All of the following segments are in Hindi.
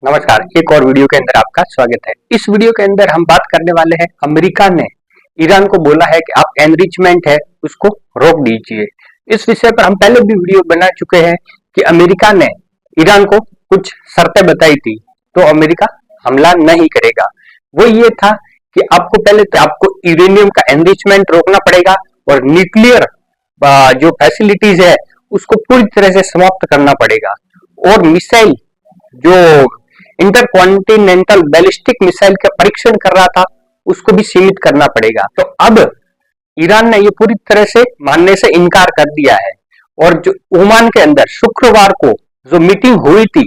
नमस्कार। एक और वीडियो के अंदर आपका स्वागत है। इस वीडियो के अंदर हम बात करने वाले हैं, अमेरिका ने ईरान को बोला है कि आप एनरिचमेंट है उसको रोक दीजिए। इस विषय पर हम पहले भी वीडियो बना चुके हैं कि अमेरिका ने ईरान को कुछ शर्तें बताई थी, तो अमेरिका हमला नहीं करेगा। वो ये था कि आपको पहले तो आपको यूरेनियम का एनरिचमेंट रोकना पड़ेगा और न्यूक्लियर जो फैसिलिटीज है उसको पूरी तरह से समाप्त करना पड़ेगा, और मिसाइल जो इंटरकॉन्टिनेंटल बैलिस्टिक मिसाइल का परीक्षण कर रहा था उसको भी सीमित करना पड़ेगा। तो अब ईरान ने ये पूरी तरह से मानने से इनकार कर दिया है। और जो ओमान के अंदर शुक्रवार को जो मीटिंग हुई थी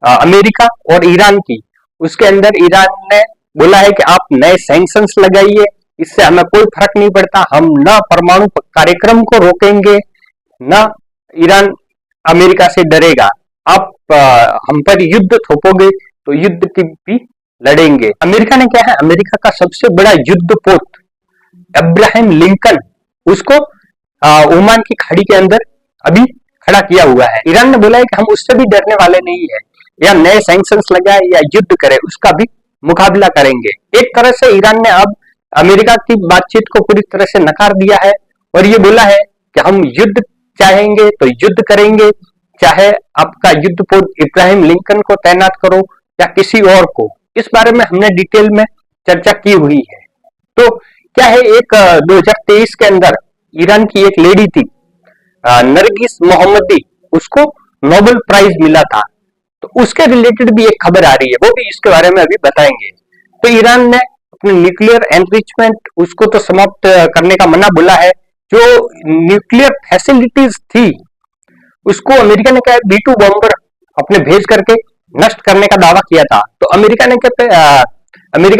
अमेरिका और ईरान की, उसके अंदर ईरान ने बोला है कि आप नए सैंक्शंस लगाइए, इससे हमें कोई फर्क नहीं पड़ता, हम न परमाणु कार्यक्रम को रोकेंगे, न ईरान अमेरिका से डरेगा। आप हम पर युद्ध थोपोगे तो युद्ध की भी लड़ेंगे। अमेरिका ने क्या है, अमेरिका का सबसे बड़ा युद्धपोत अब्राहम लिंकन उसको ओमान की खाड़ी के अंदर अभी खड़ा किया हुआ है। ईरान ने बोला है कि हम उससे भी डरने वाले नहीं है, या नए सैंक्शंस लगाए या युद्ध करे उसका भी मुकाबला करेंगे। एक तरह से ईरान ने अब अमेरिका की बातचीत को पूरी तरह से नकार दिया है और ये बोला है कि हम युद्ध चाहेंगे तो युद्ध करेंगे, चाहे आपका युद्धपोत इब्राहिम लिंकन को तैनात करो या किसी और को। इस बारे में हमने डिटेल में चर्चा की हुई है। तो क्या है, एक 2023 के अंदर ईरान की एक लेडी थी नरगिस मोहम्मदी, उसको नोबेल प्राइज मिला था, तो उसके रिलेटेड भी एक खबर आ रही है, वो भी इसके बारे में अभी बताएंगे। तो ईरान ने अपने न्यूक्लियर एनरिचमेंट उसको तो समाप्त करने का मना बोला है। जो न्यूक्लियर फैसिलिटीज थी उसको अमेरिका ने क्या B2 बॉम्बर अपने भेज करके नष्ट करने का दावा किया था। तो अमेरिका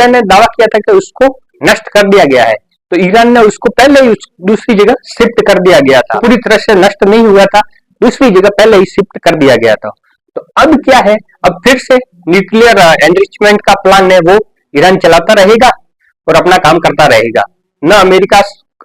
ने दावा किया था कि उसको नष्ट कर दिया गया है, तो ईरान ने उसको पहले ही दूसरी जगह शिफ्ट कर दिया गया था। पूरी तरह से नष्ट नहीं हुआ था, दूसरी जगह पहले ही शिफ्ट कर दिया गया था। तो अब क्या है, अब फिर से न्यूक्लियर एनरिचमेंट का प्लान है वो ईरान चलाता रहेगा और अपना काम करता रहेगा। न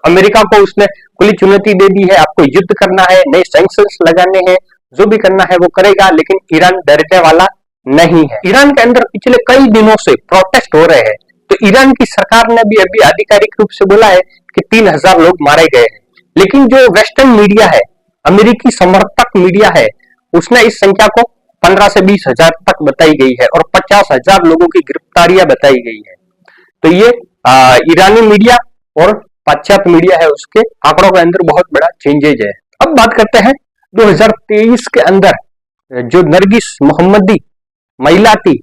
अमेरिका को उसने खुली चुनौती दे दी है, आपको युद्ध करना है, नए सैंक्शंस लगाने हैं, जो भी करना है वो करेगा, लेकिन ईरान डरने वाला नहीं है। ईरान के अंदर पिछले कई दिनों से प्रोटेस्ट हो रहे हैं, तो ईरान की सरकार ने भी अभी आधिकारिक रूप से बोला है कि 3000 लोग मारे गए हैं, लेकिन जो वेस्टर्न मीडिया है, अमेरिकी समर्थक मीडिया है, उसने इस संख्या को 15 से 20,000 तक बताई गई है और 50,000 लोगों की गिरफ्तारियां बताई गई है। तो ये ईरानी मीडिया और पाश्चात्य मीडिया है, उसके आंकड़ों के अंदर बहुत बड़ा चेंजेज है। अब बात करते हैं 2023 के अंदर जो नरगिस मोहम्मदी महिला थी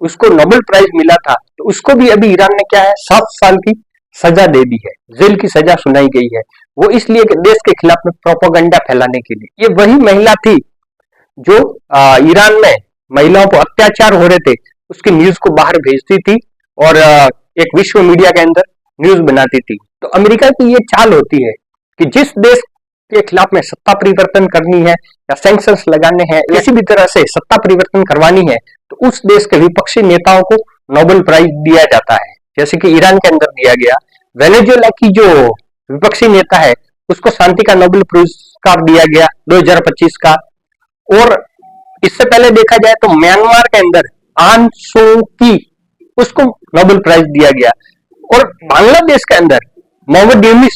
उसको नोबेल प्राइज मिला था, तो उसको भी अभी ईरान ने क्या है 7 साल की सजा दे दी है, जेल की सजा सुनाई गई है। वो इसलिए कि देश के खिलाफ में प्रोपेगेंडा फैलाने के लिए। ये वही महिला थी जो ईरान में महिलाओं पर अत्याचार हो रहे थे उसकी न्यूज को बाहर भेजती थी और एक विश्व मीडिया के अंदर न्यूज बनाती थी। तो अमेरिका की ये चाल होती है कि जिस देश के खिलाफ में सत्ता परिवर्तन करनी है या सैंक्शंस लगाने हैं, किसी भी तरह से सत्ता परिवर्तन करवानी है, तो उस देश के विपक्षी नेताओं को नोबेल प्राइज दिया जाता है। जैसे कि ईरान के अंदर दिया गया, वेनेजुएला की जो विपक्षी नेता है उसको शांति का नोबेल पुरस्कार दिया गया 2025 का। और इससे पहले देखा जाए तो म्यांमार के अंदर आन सू की उसको नोबेल प्राइज दिया गया। और बांग्लादेश के अंदर मोहम्मद यूनिस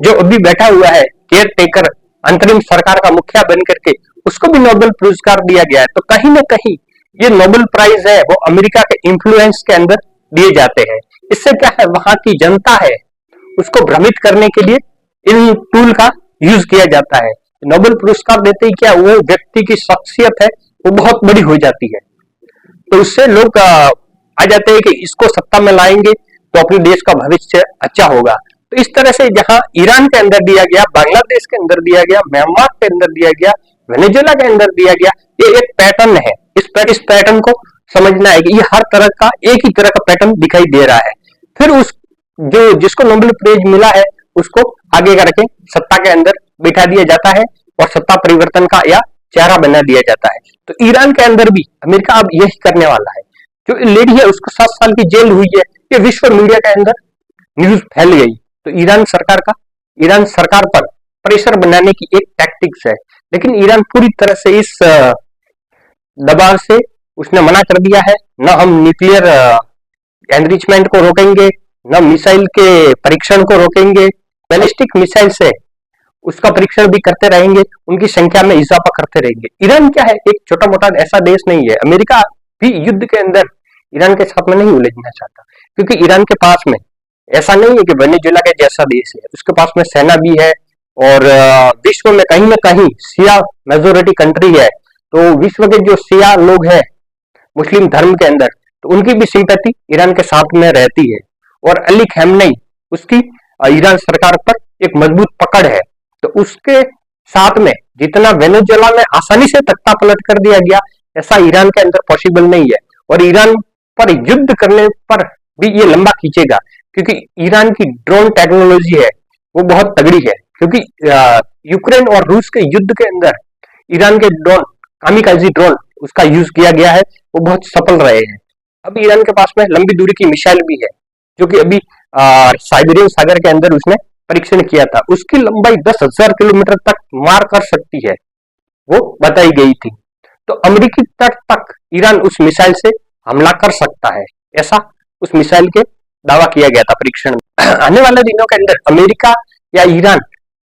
जो अभी बैठा हुआ है केयर टेकर, अंतरिम सरकार का मुखिया बन करके, उसको भी नोबेल पुरस्कार दिया गया है। तो कहीं ना कहीं ये नोबेल प्राइज है वो अमेरिका के इन्फ्लुएंस के अंदर दिए जाते हैं। इससे क्या है, वहां की जनता है उसको भ्रमित करने के लिए इन टूल का यूज किया जाता है। नोबेल पुरस्कार देते ही क्या वो व्यक्ति की शख्सियत है वो बहुत बड़ी हो जाती है, तो उससे लोग आ जाते हैं कि इसको सत्ता में लाएंगे तो अपने देश का भविष्य अच्छा होगा। तो इस तरह से जहां ईरान के अंदर दिया गया, बांग्लादेश के अंदर दिया गया, म्यांमार के अंदर दिया गया, वेनेजुएला के अंदर दिया गया, ये एक पैटर्न है। इस पैटर्न को समझना है कि ये हर तरह का एक ही तरह का पैटर्न दिखाई दे रहा है। फिर उस जो जिसको नोबेल प्राइज मिला है उसको आगे करके सत्ता के अंदर बिठा दिया जाता है और सत्ता परिवर्तन का या चेहरा बना दिया जाता है। तो ईरान के अंदर भी अमेरिका अब यही करने वाला है। जो लेडी है उसको 7 साल की जेल हुई है, ये विश्व मीडिया के अंदर न्यूज फैल गई। तो ईरान सरकार पर प्रेशर बनाने की एक टैक्टिक्स है, लेकिन ईरान पूरी तरह से इस दबाव से उसने मना कर दिया है, न हम न्यूक्लियर एनरिचमेंट को रोकेंगे, न मिसाइल के परीक्षण को रोकेंगे, बैलिस्टिक मिसाइल से उसका परीक्षण भी करते रहेंगे, उनकी संख्या में इजाफा करते रहेंगे। ईरान क्या है, एक छोटा मोटा ऐसा देश नहीं है। अमेरिका भी युद्ध के अंदर ईरान के साथ में नहीं उलझना चाहता, क्योंकि ईरान के पास में ऐसा नहीं है कि वेनेजुएला के जैसा देश है, उसके पास में सेना भी है और विश्व में कहीं ना कहीं शिया मेजोरिटी कंट्री है। तो विश्व के जो शिया लोग हैं मुस्लिम धर्म के अंदर, तो उनकी भी सिंपैथी ईरान के साथ में रहती है। और अली खamenei उसकी ईरान सरकार पर एक मजबूत पकड़ है। तो उसके साथ में जितना वेनेजुएला में आसानी से तख्ता पलट कर दिया गया, ऐसा ईरान के अंदर पॉसिबल नहीं है। और ईरान पर युद्ध करने पर भी ये लंबा खींचेगा, क्योंकि ईरान की ड्रोन टेक्नोलॉजी है वो बहुत तगड़ी है। क्योंकि यूक्रेन और रूस के युद्ध के अंदर ईरान के ड्रोन, कामिकाजी ड्रोन, उसका यूज किया गया है, वो बहुत सफल रहे हैं। अब ईरान के पास में लंबी दूरी की मिसाइल भी है, जो कि अभी साइबेरियन सागर के अंदर उसने परीक्षण किया था। उसकी लंबाई 10,000 किलोमीटर तक मार कर सकती है, वो बताई गई थी। तो अमेरिकी तट तक ईरान उस मिसाइल से हमला कर सकता है, ऐसा उस मिसाइल के दावा किया गया था परीक्षण में। आने वाले दिनों के अंदर अमेरिका या ईरान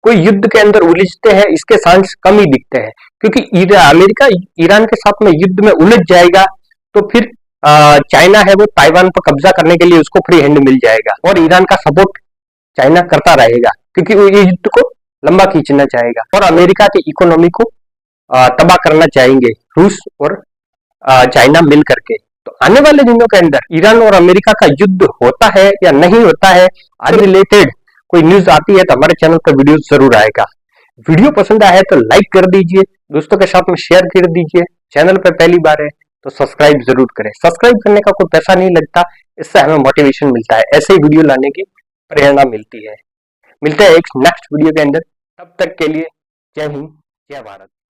कोई युद्ध के अंदर उलझते हैं, इसके चांस कम ही दिखते हैं। क्योंकि अमेरिका ईरान के साथ में युद्ध में उलझ जाएगा तो फिर चाइना है वो ताइवान पर कब्जा करने के लिए उसको फ्री हैंड मिल जाएगा, और ईरान का सपोर्ट चाइना करता रहेगा, क्योंकि वो ये युद्ध को लंबा खींचना चाहेगा और अमेरिका की इकोनॉमी को तबाह करना चाहेंगे रूस और चाइना मिल करके। तो आने वाले दिनों के अंदर ईरान और अमेरिका का युद्ध होता है या नहीं होता है, आज रिलेटेड कोई न्यूज आती है तो हमारे चैनल पर वीडियो जरूर आएगा। वीडियो पसंद आया है तो लाइक कर दीजिए, दोस्तों के साथ में शेयर कर दीजिए। चैनल पर पहली बार है तो सब्सक्राइब जरूर करें। सब्सक्राइब करने का कोई पैसा नहीं लगता, इससे हमें मोटिवेशन मिलता है, ऐसे ही वीडियो लाने की प्रेरणा मिलती है। मिलते हैं एक नेक्स्ट वीडियो के अंदर, तब तक के लिए जय हिंद, जय भारत।